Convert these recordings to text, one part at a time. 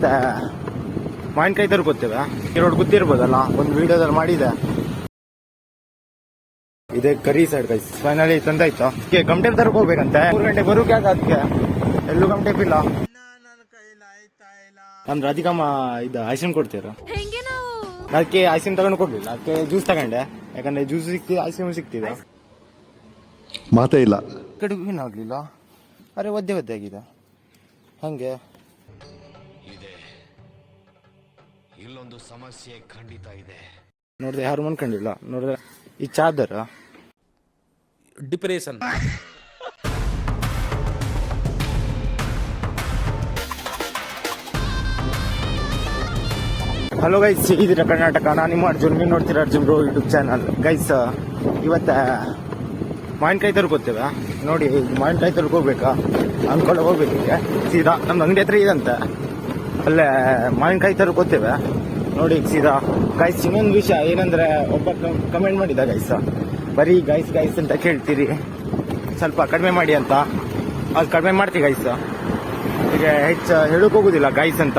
ಇವತ್ತ ಮಾವಿನಕಾಯಿ ತರ್ಕೋತೇವೆ. ರೋಡ್ ಗೊತ್ತಿರ್ಬೋದಲ್ಲ, ಒಂದು ವಿಡಿಯೋದಲ್ಲಿ ಮಾಡಿದೆ. ಇದೇ ಕರಿ ಸೈಡ್ ಗೈಸ್. ಫೈನಲಿ ತಂದಾಯ್ತು. ಗಮ್ಟೇಪ್ ತರಕ್ ಹೋಗ್ಬೇಕಂತೆ. 3 ಗಂಟೆ ಬರೋಕೆ ಅದಕ್ಕೆ ಎಲ್ಲೂ ಗಮ್ಟೇಪ್ ಇಲ್ಲ. ನಮ್ ರಾಧಿಕಮ್ಮ ಇದು ಐಸ್ ಕ್ರೀಮ್ ಕೊಡ್ತೀರ, ಅದಕ್ಕೆ ಐಸ್ ಕ್ರೀಮ್ ತಗೊಂಡು ಕೊಡ್ಲಿಲ್ಲ. ಅದಕ್ಕೆ ಜ್ಯೂಸ್ ತಗೊಂಡೆ, ಯಾಕಂದ್ರೆ ಜ್ಯೂಸ್ ಸಿಕ್ತಿದೆ, ಐಸ್ ಕ್ರೀಮ್ ಸಿಕ್ತಿದೆ. ಮಾತೇ ಇಲ್ಲ, ಕಡುಬು ಏನಾಗ್ಲಿಲ್ಲ. ಅರೆ ಒದ್ದೆ ಆಗಿದೆ ಹಂಗೆ. ಇಲ್ಲೊಂದು ಸಮಸ್ಯೆ ಖಂಡಿತ ಇದೆ. ನೋಡಿದ್ರೆ ಯಾರು ಮನ್ಕೊಂಡಿಲ್ಲ. ನೋಡಿದ್ರೆ ಈ ಚಾದರ ಡಿಪ್ರೆಷನ್. ಹಲೋ ಗೈಸ್, ಇದ್ದೀರಾ ಕರ್ನಾಟಕ. ನಾನು ನಿಮ್ಮ ಅರ್ಜುನ್, ನೀವು ನೋಡ್ತೀರಾ Arjun bro YouTube channel. Guys ಇವತ್ತ ಮಾವಿನಕಾಯಿ ತರ್ಕೋತೇವೆ. ನೋಡಿ ಮಾವಿನಕಾಯಿ ತರ್ಕೋಬೇಕಾ ಅನ್ಕೊಂಡು ಹೋಗ್ಬೇಕಿಗೆ ಸೀದಾ ನಮ್ದು ಅಂಗಡಿ ಹತ್ರ ಇದಂತೆ, ಅಲ್ಲೇ ಮಾವಿನಕಾಯಿ ತರ್ಕೋತೇವೆ. ನೋಡಿ ಸೀದಾ ಗೈಸ್. ಇನ್ನೊಂದು ವಿಷಯ ಏನಂದ್ರೆ, ಒಬ್ಬ ಕಮೆಂಟ್ ಮಾಡಿದ ಗೈಸ್, ಬರೀ ಗೈಸ್ ಗೈಸ್ ಅಂತ ಕೇಳ್ತೀರಿ, ಸ್ವಲ್ಪ ಕಡಿಮೆ ಮಾಡಿ ಅಂತ. ಅದು ಕಡಿಮೆ ಮಾಡ್ತೀವಿ ಗೈಸ್. ಈಗ ಹೆಚ್ಚು ಹೇಳಕ್ ಹೋಗುದಿಲ್ಲ ಗೈಸ್ ಅಂತ,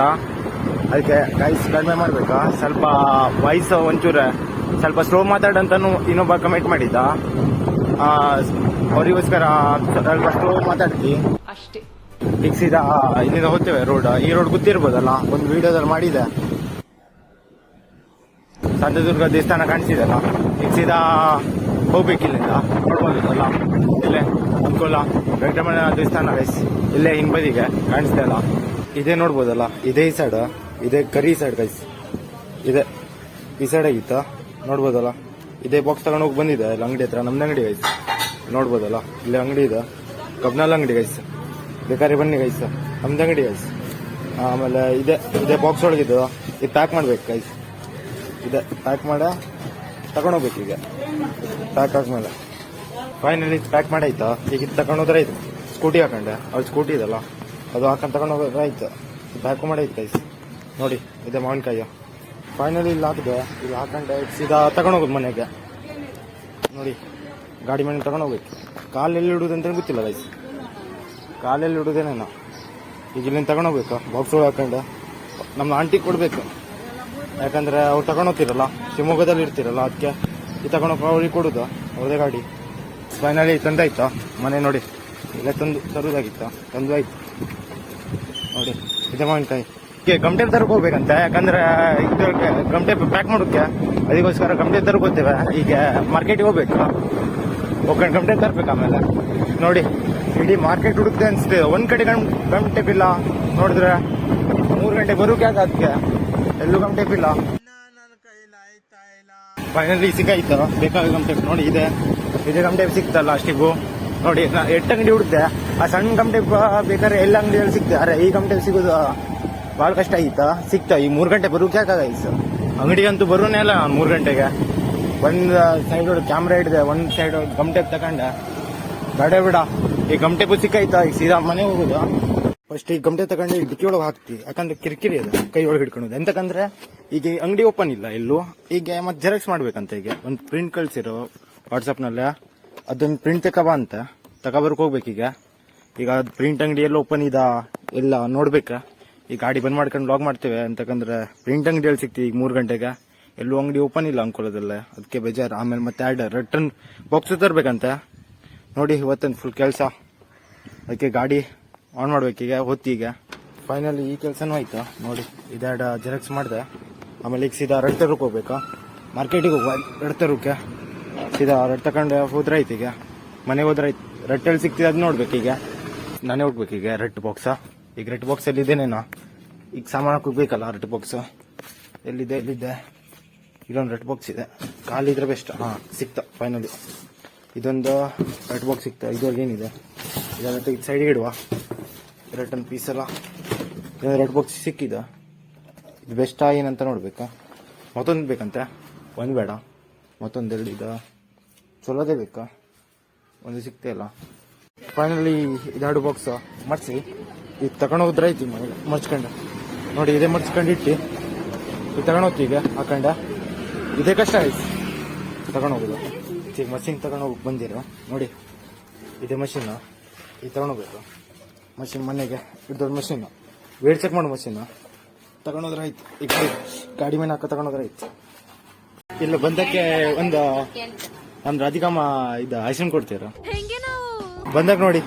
ಅದಕ್ಕೆ ಗೈಸ್ ಕಡಿಮೆ ಮಾಡ್ಬೇಕಾ. ಸ್ವಲ್ಪ ವಾಯ್ಸ್ ಒಂಚೂರು ಸ್ವಲ್ಪ ಸ್ಲೋ ಮಾತಾಡಂತಾನು ಇನ್ನೊಬ್ಬ ಕಮೆಂಟ್ ಮಾಡಿದ್ದ. ಅವರಿಗೋಸ್ಕರ ಸ್ವಲ್ಪ ಸ್ಲೋ ಮಾತಾಡ್ತಿ ಅಷ್ಟೇ. ಈಗ ಸೀದಾ ಇಲ್ಲಿಂದ ಹೋಗ್ತೇವೆ. ರೋಡ್ ಈ ರೋಡ್ ಗೊತ್ತಿರ್ಬೋದಲ್ಲ, ಒಂದು ವಿಡಿಯೋದಲ್ಲಿ ಮಾಡಿದೆ. ಸಂತದುರ್ಗ ದೇವಸ್ಥಾನ ಕಾಣಿಸಿದಲ್ಲ, ಈಗ ಸೀದಾ ಹೋಗ್ಬೇಕಿಲ್ಲಿಂದ. ನೋಡ್ಬೋದಲ್ಲ ಇಲ್ಲೇ ಅಂಕೋಲ ವೆಂಕಟರಮಣ ದೇವಸ್ಥಾನ ಗೈಸ್, ಇಲ್ಲೇ ಹಿಂಬದಿಗೆ ಕಾಣಿಸ್ತಾ ಇಲ್ಲ. ಇದೇ ನೋಡ್ಬೋದಲ್ಲ, ಇದೇ ಸೈಡ್, ಇದೇ ಕರಿ ಸೈಡ್ ಗೈಸ್. ಇದೆ ಈ ಸೈಡ್ ಆಗಿತ್ತ ನೋಡ್ಬೋದಲ್ಲ. ಇದೇ ಬಾಕ್ಸ್ ತಗೊಂಡು ಹೋಗಿ ಬಂದಿದೆ ಇಲ್ಲಿ ಅಂಗಡಿ ಹತ್ರ, ನಮ್ದು ಅಂಗಡಿ ಗೈಸ್. ನೋಡ್ಬೋದಲ್ಲ ಇಲ್ಲಿ ಅಂಗಡಿ ಇದೆ, ಕಬ್ನಾಲ್ ಅಂಗಡಿ ಗೈಸ್. ಬೇಕಾದ್ರೆ ಬನ್ನಿ ಗೈಸ್, ನಮ್ದು ಅಂಗಡಿ ಗೈಸ್. ಆಮೇಲೆ ಇದೇ ಬಾಕ್ಸ್ ಒಳಗಿದ್ದು ಇದು ಪ್ಯಾಕ್ ಮಾಡ್ಬೇಕು ಗೈಸ್. ಇದೆ ಪ್ಯಾಕ್ ಮಾಡ ತಗೊಂಡೋಗ್ಬೇಕು. ಈಗ ಪ್ಯಾಕ್ ಆದ್ಮೇಲೆ ಫೈನಲಿ ಪ್ಯಾಕ್ ಮಾಡಾಯ್ತಾ. ಈಗ ಇದು ತಗೊಂಡೋದ್ರೆ ಆಯ್ತು. ಸ್ಕೂಟಿ ಹಾಕೊಂಡೆ, ಅವ್ಳು ಸ್ಕೂಟಿ ಇದಲ್ಲ, ಅದು ಹಾಕೊಂಡು ತಗೊಂಡೋಗೋದ್ರೆ ಆಯ್ತು. ಪ್ಯಾಕು ಮಾಡೈತೆ ಗೈಸ್. ನೋಡಿ ಇದೆ ಮಾವಿನಕಾಯಿ. ಫೈನಲಿ ಇಲ್ಲಿ ಹಾಕಿದೆ, ಇಲ್ಲಿ ಹಾಕೊಂಡೆ ಸೀದಾ ತಗೊಂಡೋಗೋದು ಮನೆಗೆ. ನೋಡಿ ಗಾಡಿ ಮೇಲೆ ತಗೊಂಡೋಗ್ಬೇಕು. ಕಾಲೆಲ್ಲಿ ಇಡೋದಂತ ಗೊತ್ತಿಲ್ಲ ಗೈಸ್, ಕಾಲೆಲ್ಲಿ ಇಡೋದೇನೇನೋ. ಈಗ ಇಲ್ಲಿಂದ ತಗೊಂಡೋಗ್ಬೇಕು ಬಾಕ್ಸ್ ಒಳಗೆ ಹಾಕೊಂಡು. ನಮ್ಮ ಆಂಟಿಗೆ ಕೊಡಬೇಕು, ಯಾಕಂದ್ರೆ ಅವ್ರು ತಗೊಂಡೋಗ್ತಿರಲ್ಲ, ಶಿವಮೊಗ್ಗದಲ್ಲಿ ಇರ್ತಿರಲ್ಲ, ಅದಕ್ಕೆ ಈ ತಗೊಂಡೋಗಿ ಅವ್ರಿಗೆ ಕೊಡೋದು, ಅವ್ರದೇ ಗಾಡಿ. ಫೈನಲಿ ತಂದಾಯ್ತು ಮನೆ. ನೋಡಿ ಇಲ್ಲೇ ತರೋದಾಗಿತ್ತು, ತಂದು ಆಯ್ತು. ನೋಡಿ ಇದೆ ಮಾವಿನಕಾಯಿ. ಗಮ್ಟೇಪ್ ತರಕ್ ಹೋಗ್ಬೇಕಂತೆ, ಯಾಕಂದ್ರೆ ಗಮ್ಟೇಪ್ ಪ್ಯಾಕ್ ಮಾಡೋಕೆ, ಅದಕ್ಕೋಸ್ಕರ ಗಮ್ಟೇಪ್ ತರಕ್ ಹೋಗ್ತೇವೆ. ಈಗ ಮಾರ್ಕೆಟಿಗೆ ಹೋಗ್ಬೇಕು, ಹೋಗ್ಕೊಂಡು ಗಮ್ಟೇಪ್ ತರ್ಬೇಕು. ಆಮೇಲೆ ನೋಡಿ ಇಡೀ ಮಾರ್ಕೆಟ್ ಹುಡುಕ್ತೆ ಅನ್ಸ್ತೇವೆ, ಒಂದ್ ಕಡೆ ಗಮ್ಟೇಪ್ ಇಲ್ಲ. ನೋಡಿದ್ರೆ 3 ಗಂಟೆ ಬರೋಕೆ ಅದಕ್ಕೆ ಎಲ್ಲೂ ಗಮ್ಟೇಪ್ ಇಲ್ಲ. ಫೈನಲಿ ಸಿಕ್ಕಾಯ್ತು ಬೇಕಾದ ಗಮ್ಟೇಪ್. ನೋಡಿ ಇದೆ ಗಮ್ಟೇಪ್ ಸಿಕ್ತಲ್ಲ ಅಷ್ಟಿಗೂ. ನೋಡಿ 8 ಅಂಗಡಿ ಹುಡುಕ್ತೆ, ಆ ಸಣ್ಣ ಗಮ್ಟೇಪ್ ಬೇಕಾದ್ರೆ ಎಲ್ಲ ಅಂಗಡಿಯಲ್ಲಿ ಸಿಕ್ತೆ. ಅರೆ ಈ ಗಮ್ಟೇಪ್ ಸಿಗೋದು ಭಾಳ ಕಷ್ಟ ಆಗಿತ್ತಾ, ಸಿಕ್ತಾ. ಈ 3 ಗಂಟೆ ಬರೋಕೆ ಯಾಕಾಗೈಸ್, ಅಂಗಡಿಗಂತೂ ಬರೋನೇ ಇಲ್ಲ 3 ಗಂಟೆಗೆ. ಒಂದು ಸೈಡ್ ಕ್ಯಾಮ್ರಾ ಹಿಡಿದೆ, ಒಂದು ಸೈಡ್ ಗಮ್ಟೇಪ್ ತಗೊಂಡೆ. ಬೇಡ ಬೇಡ ಈ ಗಮ್ಟೇಪು ಸಿಕ್ಕಾಯ್ತಾ. ಈಗ ಸೀದಾ ಮನೆ ಹೋಗೋದು. ಫಸ್ಟ್ ಈ ಗಮ್ಟೇಪ್ ತಗೊಂಡು ಡಿಕ್ಕಿ ಒಳಗೆ ಹಾಕ್ತಿ, ಯಾಕಂದ್ರೆ ಕಿರಿಕಿರಿ ಅದು ಕೈ ಒಳಗೆ ಹಿಡ್ಕೊಳೋದು. ಎಂತಕಂದ್ರೆ ಈಗ ಅಂಗಡಿ ಓಪನ್ ಇಲ್ಲ ಎಲ್ಲೂ. ಈಗ ಮತ್ತೆ ಜೆರಾಕ್ಸ್ ಮಾಡ್ಬೇಕಂತ. ಈಗ ಒಂದು ಪ್ರಿಂಟ್ ಕಳ್ಸಿರೋ ವಾಟ್ಸಪ್ನಲ್ಲೇ, ಅದೊಂದು ಪ್ರಿಂಟ್ ತಗೋಬಾ ಅಂತ ತಗೋಬರ್ಕ್ ಹೋಗ್ಬೇಕೀಗ. ಈಗ ಅದು ಪ್ರಿಂಟ್ ಅಂಗಡಿ ಎಲ್ಲ ಓಪನ್ ಇದಾ ಎಲ್ಲ ನೋಡ್ಬೇಕಾ. ಈ ಗಾಡಿ ಬಂದ್ ಮಾಡ್ಕೊಂಡು ಲಾಗ್ ಮಾಡ್ತೇವೆ, ಅಂತಕಂದ್ರೆ ಪ್ರಿಂಟ್ ಅಂಗಡಿಯಲ್ಲಿ ಸಿಗ್ತೀವಿ. ಈಗ 3 ಗಂಟೆಗೆ ಎಲ್ಲೂ ಅಂಗಡಿ ಓಪನ್ ಇಲ್ಲ ಅನ್ಕೊಳ್ಳೋದಲ್ಲ, ಅದಕ್ಕೆ ಬೇಜಾರು. ಆಮೇಲೆ ಮತ್ತೆ ರಿಟರ್ನ್ ಬಾಕ್ಸ್ ತರ್ಬೇಕಂತೆ. ನೋಡಿ ಇವತ್ತೊಂದು ಫುಲ್ ಕೆಲಸ, ಅದಕ್ಕೆ ಗಾಡಿ ಆನ್ ಮಾಡ್ಬೇಕೀಗ ಹೊತ್ತೀಗ. ಫೈನಲಿ ಈ ಕೆಲಸನೂ ಆಯ್ತು. ನೋಡಿ ಇದೆರಡು ಜೆರಾಕ್ಸ್ ಮಾಡಿದೆ. ಆಮೇಲೆ ಈಗ ಸೀದಾ ರೆಡ್ ತರಕ್ಕೆ ಹೋಗ್ಬೇಕಾ, ಮಾರ್ಕೆಟಿಗೆ ಹೋಗುವ. ರೆಡ್ ತರೋಕೆ ಸೀದಾ ರೆಡ್ ತಗೊಂಡು ಹೋದ್ರೆ ಆಯ್ತು. ಈಗ ಮನೆಗೆ ಹೋದ್ರೆ ಆಯ್ತು. ರೆಡ್ ಎಲ್ಲಿ ಸಿಗ್ತಿದೆ ಅದು ನೋಡ್ಬೇಕೀಗ. ನಾನೇ ಹೋಗ್ಬೇಕೀಗ ರೆಡ್ ಬಾಕ್ಸ. ಈಗ ರೆಡ್ ಬಾಕ್ಸ್ ಎಲ್ಲಿದ್ದೇನೇನೋ, ಈಗ ಸಾಮಾನು ಹೋಗ್ಬೇಕಲ್ಲ. ರೆಡ್ ಬಾಕ್ಸ್ ಎಲ್ಲಿದೆ ಇಲ್ಲೊಂದು ರೆಡ್ ಬಾಕ್ಸ್ ಇದೆ, ಖಾಲಿದ್ರೆ ಬೆಸ್ಟ್. ಸಿಕ್ತ ಫೈನಲಿ. ಇದೊಂದು ರೆಡ್ ಬಾಕ್ಸ್ ಸಿಕ್ತ. ಇದ್ರೊಳಗೆ ಏನಿದೆ ಇದೆಲ್ಲ ತೆಗೆದು ಸೈಡ್ಗೆ ಇಡುವ. ರಿಟರ್ನ್ ಪೀಸ್ ಎಲ್ಲ ರೆಡ್ ಬಾಕ್ಸ್ ಸಿಕ್ಕಿದ. ಇದು ಬೆಸ್ಟ್ ಏನಂತ ನೋಡ್ಬೇಕಾ. ಮತ್ತೊಂದು ಬೇಕಂತೆ, ಒಂದು ಬೇಡ ಮತ್ತೊಂದೆರಡು ಇದೆ. ಚಲೋದೇ ಬೇಕಾ, ಒಂದು ಸಿಗ್ತಾ ಇಲ್ಲ. ಫೈನಲಿ ಇದೆರಡು ಬಾಕ್ಸ್ ಮರ್ಸಿ ಈಗ ತಗೊಂಡೋಗಿದ್ರೆ ಆಯ್ತು ಮನೆಗೆ ಮರ್ಚ್ಕೊಂಡು. ನೋಡಿ ಇದೇ ಮರ್ಚ್ಕೊಂಡು ಇಟ್ಟು ಈಗ ತಗೊಂಡೋಗ್ತಿ. ಈಗ ಹಾಕೊಂಡ ಇದೇ ಕಷ್ಟ ಆಯ್ತು ತಗೊಂಡೋಗೋದು. ಈಗ ಮಷಿನ್ ತಗೊಂಡೋಗಿ ಬಂದಿರೋ. ನೋಡಿ ಇದೇ ಮಷಿನ್ ಈಗ ತಗೊಂಡೋಗ್ಬೇಕು. ಮಷಿನ್ ಮನೆಗೆ ದೊಡ್ಡ ಮಷೀನು, ವೇಟ್ ಚೆಕ್ ಮಾಡೋ ಮಷೀನು. ತಗೊಂಡೋದ್ರೆ ಆಯ್ತು. ಈ ಕಡೆ ಗಾಡಿ ಮೇಲೆ ಹಾಕೋ ತಗೊಂಡೋದ್ರೆ ಆಯ್ತು. ಇಲ್ಲ ಬಂದಕ್ಕೆ ಒಂದು ರಾಧಿಕಮ್ಮ ಇದು ಐಸ್ ಕ್ರೀಮ್ ಕೊಡ್ತೀರ ಬಂದಾಗ ನೋಡಿ.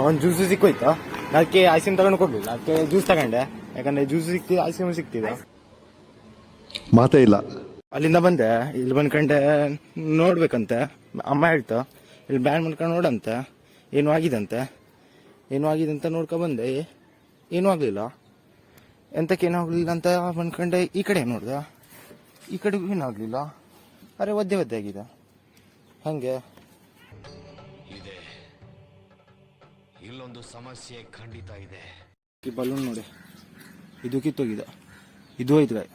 ಒಂದು ಜ್ಯೂಸು ಸಿಕ್ಕೋಯ್ತು. ಅದಕ್ಕೆ ಐಸ್ ಕ್ರೀಮ್ ತಗೊಂಡು ಕೊಡ್ಲಿಲ್ಲ, ಅದಕ್ಕೆ ಜ್ಯೂಸ್ ತಗೊಂಡೆ. ಯಾಕಂದ್ರೆ ಜ್ಯೂಸ್ ಸಿಕ್ತಿದೆ, ಐಸ್ ಕ್ರೀಮ್ ಸಿಕ್ತಿದೆ. ಮಾತೇ ಇಲ್ಲ. ಅಲ್ಲಿಂದ ಬಂದೆ, ಇಲ್ಲಿ ಬಂದ್ಕಂಡೆ ನೋಡ್ಬೇಕಂತೆ. ಅಮ್ಮ ಹೇಳ್ತಾ ಇಲ್ಲಿ ಬ್ಯಾನ್ ಮಾಡ್ಕೊಂಡು ನೋಡಂತೆ ಏನೂ ಆಗಿದಂತೆ. ಏನೂ ಆಗಿದೆ ಅಂತ ನೋಡ್ಕೊ ಬಂದೆ, ಏನೂ ಆಗಲಿಲ್ಲ. ಎಂತಕ್ಕೆ ಏನೂ ಆಗಲಿಲ್ಲ ಅಂತ ಬಂದ್ಕಂಡೆ ಈ ಕಡೆ ನೋಡ್ದೆ, ಈ ಕಡೆಗೂ ಏನೂ ಆಗಲಿಲ್ಲ. ಅರೆ ಒದ್ದೆ ಆಗಿದೆ. ಹಂಗೆ ಇದೆ, ಇಲ್ಲೊಂದು ಸಮಸ್ಯೆ ಖಂಡಿತ ಇದೆ. ಈ ಬಲೂನ್ ನೋಡಿ, ಇದು ಕಿತ್ತೋಗಿದೆ. ಇದು ಹೋಯ್ತು,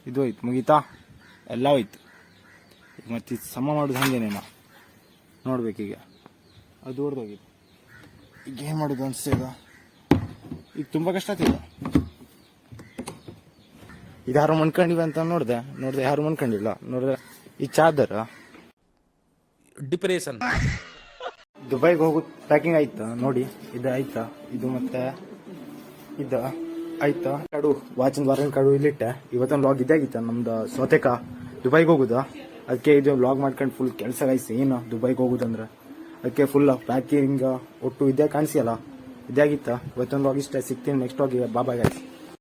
ಇದು ಹೋಯ್ತು, ಮುಗೀತಾ? ಎಲ್ಲ ಹೋಯ್ತು. ಮತ್ತೆ ಸಮ ಮಾಡೋದು ಹಂಗೇನೇನೋ ನೋಡ್ಬೇಕೀಗ. ಅದು ಹೊಡೆದೋಗಿದೆ. ಈಗ ಏನು ಮಾಡೋದು ಅನಿಸ್ತೇಗ. ಈಗ ತುಂಬ ಕಷ್ಟ ಆಗ್ತಿದೆ. ಇದು ಯಾರು ಮನ್ಕೊಂಡಿವೆ ಅಂತ ನೋಡಿದೆ ಯಾರು ಮನ್ಕೊಂಡಿಲ್ಲ. ನೋಡಿದ್ರೆ ಈ ಚಾದರ ಡಿಪ್ರೆಷನ್. ದುಬೈಗೆ ಹೋಗೋದು ಪ್ಯಾಕಿಂಗ್ ಆಯ್ತಾ ನೋಡಿ. ಇದು ಆಯ್ತಾ, ಇದು ಮತ್ತೆ ಇದು ಆಯ್ತಾ. ಕಾಡು ವಾಚಿನ ವಾರನ್ ಕಾಡು ಇಲ್ಲಿಟ್ಟೆ. ಇವತ್ತೊಂದು ವ್ಲಾಗ್ ಇದಾಗಿತ್ತ ನಮ್ದು ಸೌತೆಕ ದುಬೈಗೆ ಹೋಗುದು. ಅದಕ್ಕೆ ಇದು ವ್ಲಾಗ್ ಮಾಡ್ಕೊಂಡು ಫುಲ್ ಕೆಲಸ ಆಯ್ತು. ಏನು ದುಬೈಗೆ ಹೋಗುದಂದ್ರೆ ಅದಕ್ಕೆ ಫುಲ್ ಪ್ಯಾಕಿಂಗ್ ಒಟ್ಟು ಇದೇ ಕಾಣಿಸಿಯಲ್ಲ, ಇದಾಗಿತ್ತ. ಇವತ್ತೊಂದು ವ್ಲಾಗ್ ಇಷ್ಟ. ಸಿಗ್ತೀನಿ ನೆಕ್ಸ್ಟ್ ವ್ಲಾಗ್. ಬಾಬಾ ಗೈಸ್.